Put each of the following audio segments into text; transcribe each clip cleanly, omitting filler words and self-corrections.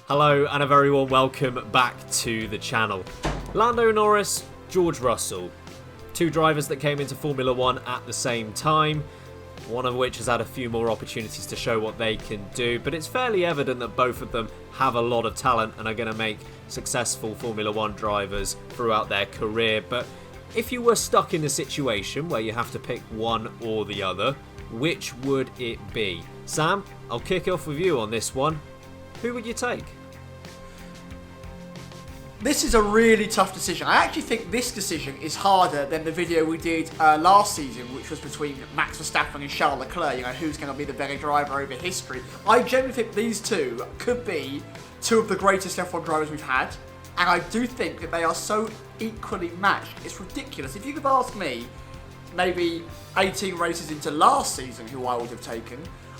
Hello and a very warm welcome back to the channel. Lando Norris, George Russell. Two drivers that came into Formula 1 at the same time, one of which has had a few more opportunities to show what they can do, but it's fairly evident that both of them have a lot of talent and are going to make successful Formula 1 drivers throughout their career. But if you were stuck in a situation where you have to pick one or the other, which would it be? Sam, I'll kick off with you on this one. Who would you take? This is a really tough decision. I actually think this decision is harder than the video we did last season, which was between Max Verstappen and Charles Leclerc, who's going to be the better driver over history. I genuinely think these two could be two of the greatest F1 drivers we've had, and I do think that they are so equally matched. It's ridiculous. If you could ask me, maybe 18 races into last season, who I would have taken,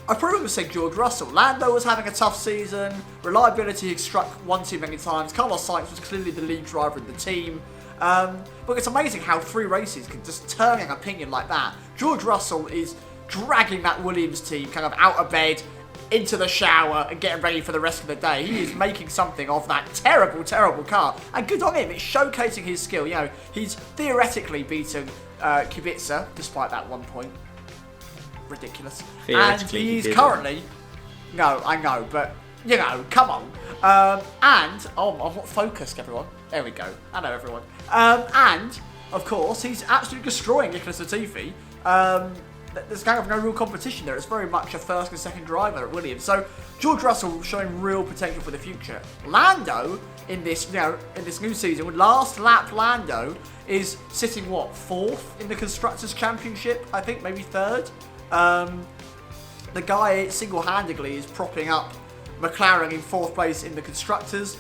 I probably would have said George Russell. Lando was having a tough season. Reliability had struck one too many times. Carlos Sainz was clearly the lead driver of the team. But it's amazing how 3 races can just turn an opinion like that. George Russell is dragging that Williams team kind of out of bed, into the shower, and getting ready for the rest of the day. He is making something of that terrible, terrible car. And good on him. It's showcasing his skill. He's theoretically beaten Kubica, despite that 1 point. Ridiculous. And he's currently... No, I know, but, come on. I'm not focused, everyone. There we go. I know, everyone. And, of course, he's absolutely destroying Nicholas Latifi. There's kind of no real competition there. It's very much a first and second driver at Williams. So, George Russell showing real potential for the future. Lando, in this new season, with last lap Lando, is sitting, 4th in the Constructors' Championship? I think, maybe 3rd. The guy single-handedly is propping up McLaren in 4th place in the Constructors.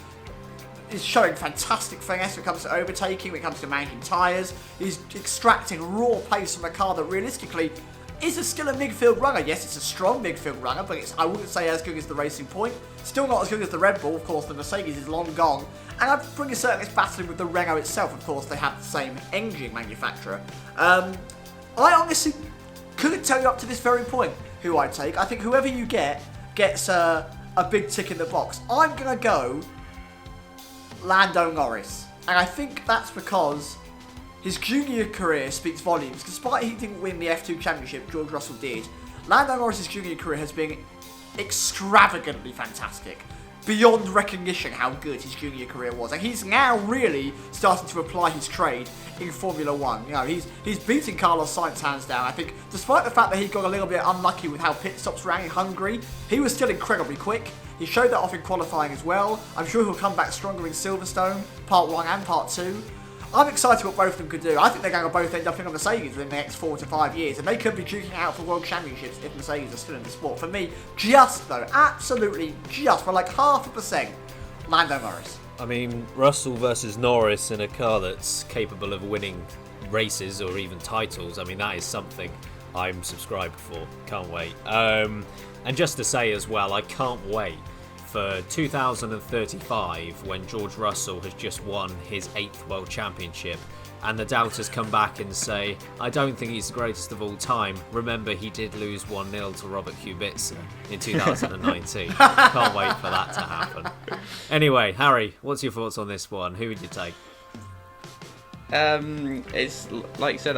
He's showing fantastic finesse when it comes to overtaking, when it comes to managing tyres. He's extracting raw pace from a car that realistically is still a midfield runner. Yes, it's a strong midfield runner, but I wouldn't say as good as the Racing Point. Still not as good as the Red Bull. Of course, the Mercedes is long gone. And I bring a certain it's battling with the Renault itself. Of course, they have the same engine manufacturer. I honestly couldn't tell you up to this very point who I'd take. I think whoever you gets a big tick in the box. I'm going to go Lando Norris. And I think that's because his junior career speaks volumes. Despite he didn't win the F2 Championship, George Russell did. Lando Norris' junior career has been extravagantly fantastic. Beyond recognition how good his junior career was. And he's now really starting to apply his trade in Formula 1. He's beating Carlos Sainz hands down. I think despite the fact that he got a little bit unlucky with how pit stops ran in Hungary, he was still incredibly quick. He showed that off in qualifying as well. I'm sure he'll come back stronger in Silverstone, Part 1 and Part 2. I'm excited what both of them could do. I think they're going to both end up in a Mercedes within the next 4 to 5 years, and they could be duking out for World Championships if Mercedes are still in the sport. For me, absolutely just, for like 0.5%, Lando Norris. I mean, Russell versus Norris in a car that's capable of winning races or even titles. I mean, that is something I'm subscribed for. Can't wait. And just to say as well, I can't wait for 2035 when George Russell has just won his 8th World Championship and the doubters come back and say, I don't think he's the greatest of all time. Remember, he did lose 1-0 to Robert Kubica in 2019. Can't wait for that to happen. Anyway, Harry, what's your thoughts on this one? Who would you take? It's like you said,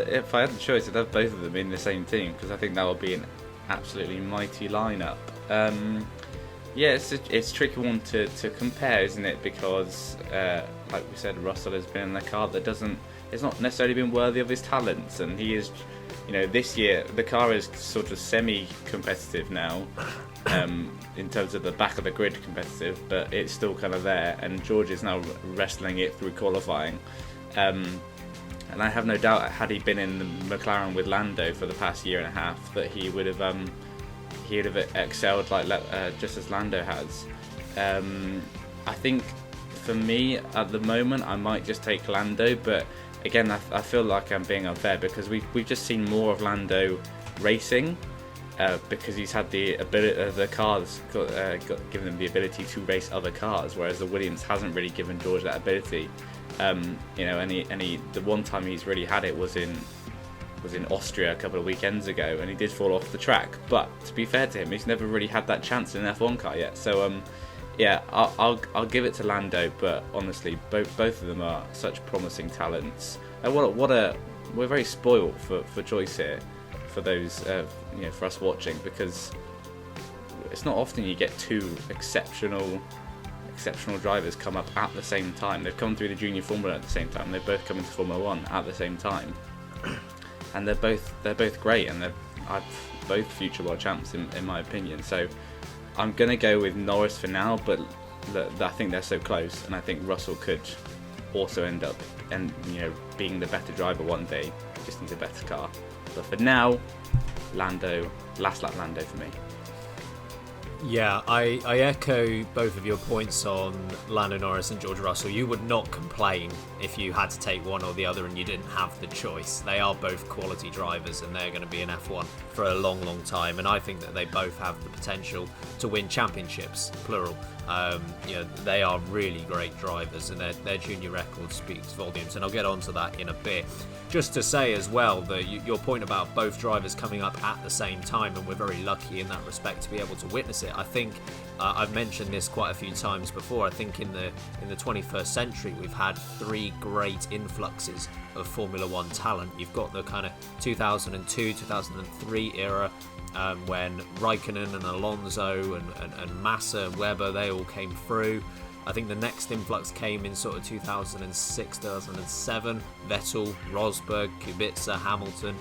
if I had the choice, I'd have both of them in the same team because I think that would be an absolutely mighty lineup. Yeah, it's a tricky one to compare, isn't it? Because, like we said, Russell has been in a car that it's not necessarily been worthy of his talents, and he is, this year the car is sort of semi-competitive now, in terms of the back of the grid competitive, but it's still kind of there, and George is now wrestling it through qualifying, and I have no doubt had he been in the McLaren with Lando for the past year and a half that he would have excelled just as Lando has. I think for me at the moment I might just take Lando, but again I feel like I'm being unfair because we've just seen more of Lando racing because he's had the ability, the cars given him the ability to race other cars, whereas the Williams hasn't really given George that ability. The one time he's really had it was in Austria a couple of weekends ago, and he did fall off the track. But to be fair to him, he's never really had that chance in an F1 car yet. So Yeah, I'll give it to Lando, but honestly, both of them are such promising talents. And we're very spoiled for choice here, for those for us watching, because it's not often you get two exceptional drivers come up at the same time. They've come through the junior formula at the same time. They've both come into Formula One at the same time, and they're both great, and they're both future world champs in my opinion. So I'm gonna go with Norris for now, but I think they're so close, and I think Russell could also end up being the better driver one day. Just needs a better car. But for now, Lando, last lap Lando for me. Yeah, I echo both of your points on Lando Norris and George Russell. You would not complain if you had to take one or the other and you didn't have the choice. They are both quality drivers, and they're going to be in F1 for a long, long time. And I think that they both have the potential to win championships, plural. They are really great drivers, and their junior record speaks volumes. And I'll get onto that in a bit. Just to say as well that your point about both drivers coming up at the same time, and we're very lucky in that respect to be able to witness it. I think I've mentioned this quite a few times before. I think in the 21st century we've had three great influxes of Formula One talent. You've got the kind of 2002, 2003 era, when Raikkonen and Alonso and Massa, Webber, they all came through. I think the next influx came in sort of 2006, 2007. Vettel, Rosberg, Kubica, Hamilton.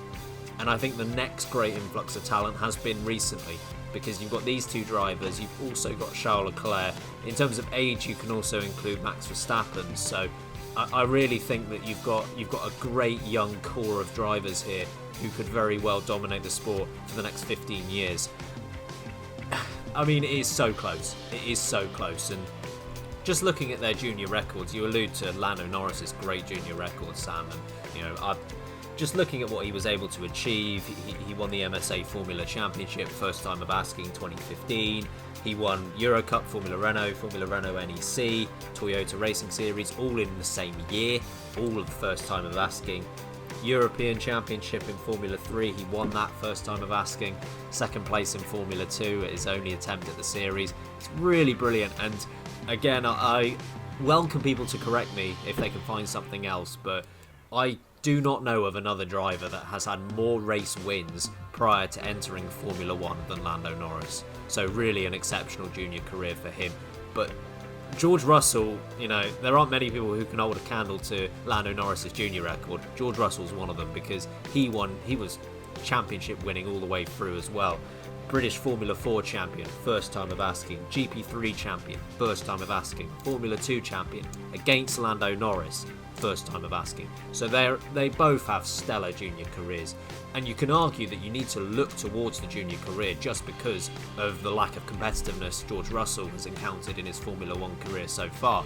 And I think the next great influx of talent has been recently, because you've got these two drivers. You've also got Charles Leclerc. In terms of age, you can also include Max Verstappen. So I really think that you've got a great young core of drivers here who could very well dominate the sport for the next 15 years. I mean, it is so close. It is so close. And just looking at their junior records, you allude to Lando Norris's great junior record, Sam, and just looking at what he was able to achieve, he won the MSA Formula Championship, first time of asking, 2015. He won Eurocup, Formula Renault NEC, Toyota Racing Series, all in the same year, all of the first time of asking. European Championship in Formula 3, he won that first time of asking. Second place in Formula 2 at his only attempt at the series. It's really brilliant, and again, I welcome people to correct me if they can find something else, but I do not know of another driver that has had more race wins prior to entering Formula One than Lando Norris. So really an exceptional junior career for him. But George Russell, there aren't many people who can hold a candle to Lando Norris's junior record. George Russell's one of them, because he was championship winning all the way through as well. British Formula 4 champion, first time of asking. GP3 champion, first time of asking. Formula 2 champion against Lando Norris, first time of asking. So they both have stellar junior careers, and you can argue that you need to look towards the junior career just because of the lack of competitiveness George Russell has encountered in his Formula 1 career so far.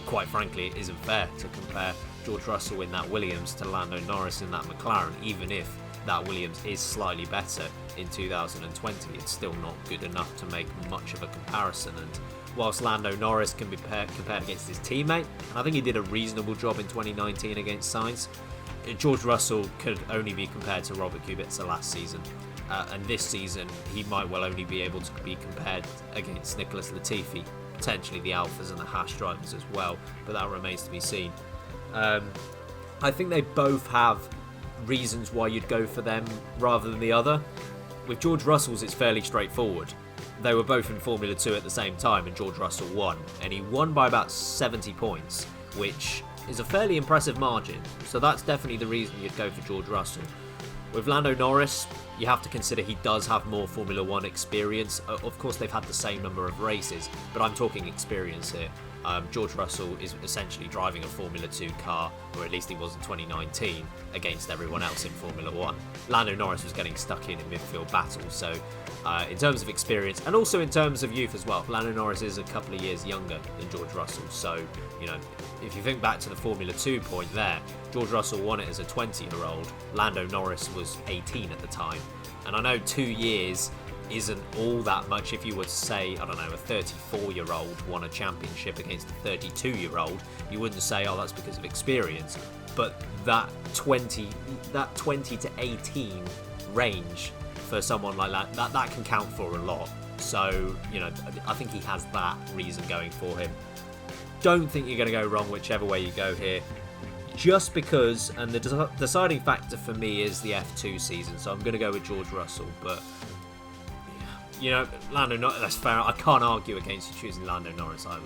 Quite frankly, it isn't fair to compare George Russell in that Williams to Lando Norris in that McLaren, even if that Williams is slightly better in 2020. It's still not good enough to make much of a comparison. And whilst Lando Norris can be compared against his teammate, and I think he did a reasonable job in 2019 against Sainz, George Russell could only be compared to Robert Kubica last season. And this season, he might well only be able to be compared against Nicholas Latifi, potentially the Alphas and the Haas drivers as well, but that remains to be seen. I think they both have reasons why you'd go for them rather than the other. With George Russell's, it's fairly straightforward. They were both in Formula 2 at the same time, and George Russell won. And he won by about 70 points, which is a fairly impressive margin. So that's definitely the reason you'd go for George Russell. With Lando Norris, you have to consider he does have more Formula 1 experience. Of course, they've had the same number of races, but I'm talking experience here. George Russell is essentially driving a Formula 2 car, or at least he was in 2019, against everyone else in Formula 1. Lando Norris was getting stuck in midfield battles, so in terms of experience, and also in terms of youth as well, Lando Norris is a couple of years younger than George Russell, so, if you think back to the Formula 2 point there, George Russell won it as a 20-year-old, Lando Norris was 18 at the time, and I know 2 years isn't all that much if you were to say, I don't know, a 34-year-old won a championship against a 32-year-old. You wouldn't say, oh, that's because of experience. But that 20 to 18 range for someone like that can count for a lot. So, you know, I think he has that reason going for him. Don't think you're going to go wrong whichever way you go here. Just because, and the deciding factor for me is the F2 season, so I'm going to go with George Russell. But, you know, that's fair. I can't argue against you choosing Lando Norris either.